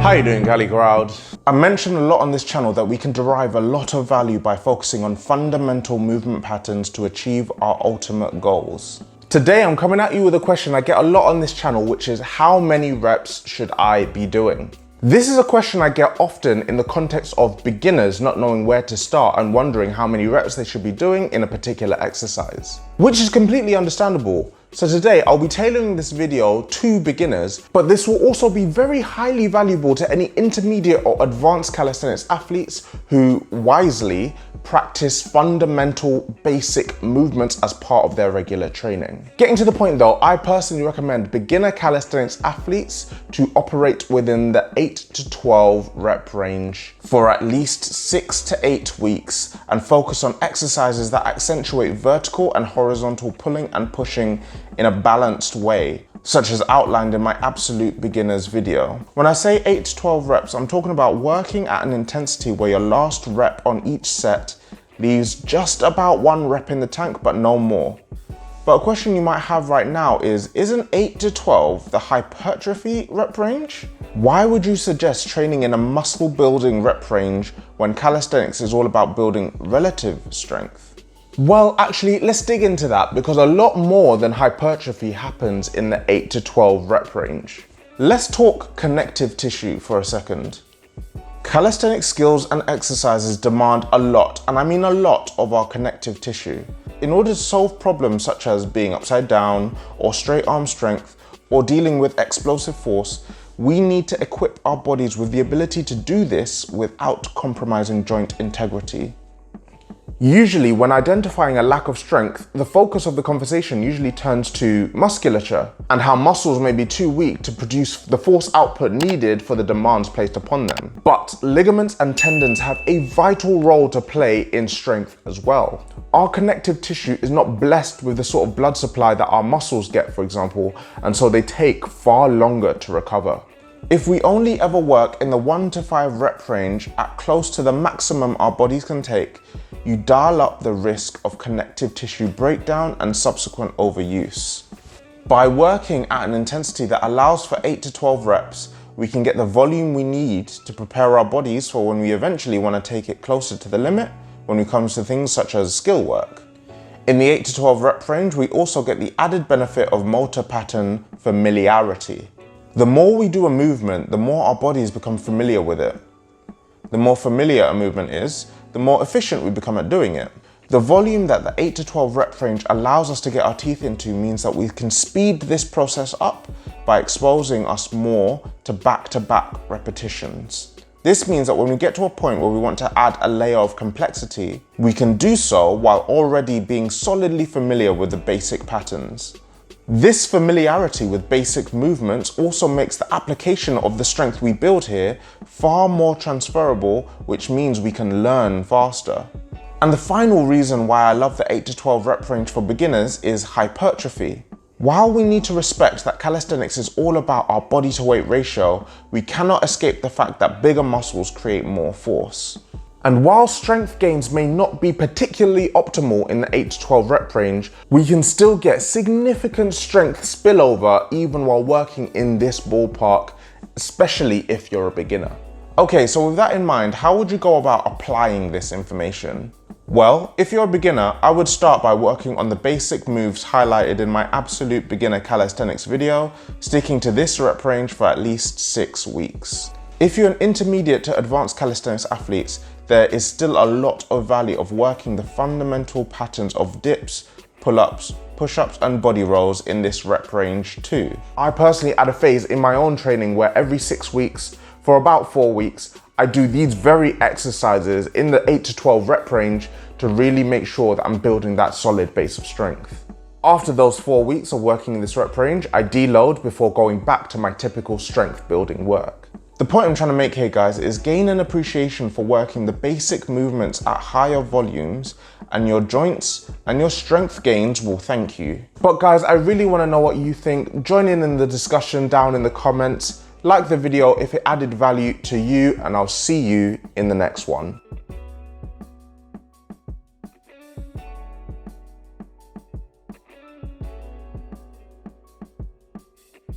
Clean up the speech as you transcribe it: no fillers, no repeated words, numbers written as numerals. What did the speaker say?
How you doing, Cali Crowd? I mentioned a lot on this channel that we can derive a lot of value by focusing on fundamental movement patterns to achieve our ultimate goals. Today, I'm coming at you with a question I get a lot on this channel, which is how many reps should I be doing? This is a question I get often in the context of beginners not knowing where to start and wondering how many reps they should be doing in a particular exercise, which is completely understandable. So today I'll be tailoring this video to beginners, but this will also be very highly valuable to any intermediate or advanced calisthenics athletes who wisely practice fundamental basic movements as part of their regular training. Getting to the point though, I personally recommend beginner calisthenics athletes to operate within the 8 to 12 rep range for at least 6 to 8 weeks and focus on exercises that accentuate vertical and horizontal pulling and pushing in a balanced way, such as outlined in my absolute beginners video. When I say 8 to 12 reps, I'm talking about working at an intensity where your last rep on each set leaves just about 1 rep in the tank, but no more. But a question you might have right now is, isn't 8 to 12 the hypertrophy rep range? Why would you suggest training in a muscle building rep range when calisthenics is all about building relative strength? Well, actually, let's dig into that because a lot more than hypertrophy happens in the 8 to 12 rep range. Let's talk connective tissue for a second. Calisthenic skills and exercises demand a lot, and I mean a lot, of our connective tissue. In order to solve problems such as being upside down or straight arm strength or dealing with explosive force, we need to equip our bodies with the ability to do this without compromising joint integrity. Usually, when identifying a lack of strength, the focus of the conversation usually turns to musculature and how muscles may be too weak to produce the force output needed for the demands placed upon them. But ligaments and tendons have a vital role to play in strength as well. Our connective tissue is not blessed with the sort of blood supply that our muscles get, for example, and so they take far longer to recover. If we only ever work in the 1 to 5 rep range at close to the maximum our bodies can take, you dial up the risk of connective tissue breakdown and subsequent overuse. By working at an intensity that allows for 8 to 12 reps, we can get the volume we need to prepare our bodies for when we eventually want to take it closer to the limit when it comes to things such as skill work. In the 8 to 12 rep range, we also get the added benefit of multipattern familiarity. The more we do a movement, the more our bodies become familiar with it. The more familiar a movement is, the more efficient we become at doing it. The volume that the 8 to 12 rep range allows us to get our teeth into means that we can speed this process up by exposing us more to back-to-back repetitions. This means that when we get to a point where we want to add a layer of complexity, we can do so while already being solidly familiar with the basic patterns. This familiarity with basic movements also makes the application of the strength we build here far more transferable, which means we can learn faster. And the final reason why I love the 8 to 12 rep range for beginners is hypertrophy. While we need to respect that calisthenics is all about our body to weight ratio, we cannot escape the fact that bigger muscles create more force. And while strength gains may not be particularly optimal in the 8 to 12 rep range, we can still get significant strength spillover even while working in this ballpark, especially if you're a beginner. Okay, so with that in mind, how would you go about applying this information? Well, if you're a beginner, I would start by working on the basic moves highlighted in my absolute beginner calisthenics video, sticking to this rep range for at least 6 weeks. If you're an intermediate to advanced calisthenics athletes, there is still a lot of value of working the fundamental patterns of dips, pull-ups, push-ups and body rolls in this rep range too. I personally had a phase in my own training where every 6 weeks, for about 4 weeks, I do these very exercises in the 8 to 12 rep range to really make sure that I'm building that solid base of strength. After those 4 weeks of working in this rep range, I deload before going back to my typical strength building work. The point I'm trying to make here, guys, is gain an appreciation for working the basic movements at higher volumes, and your joints and your strength gains will thank you. But guys, I really want to know what you think. Join in the discussion down in the comments. Like the video if it added value to you, and I'll see you in the next one.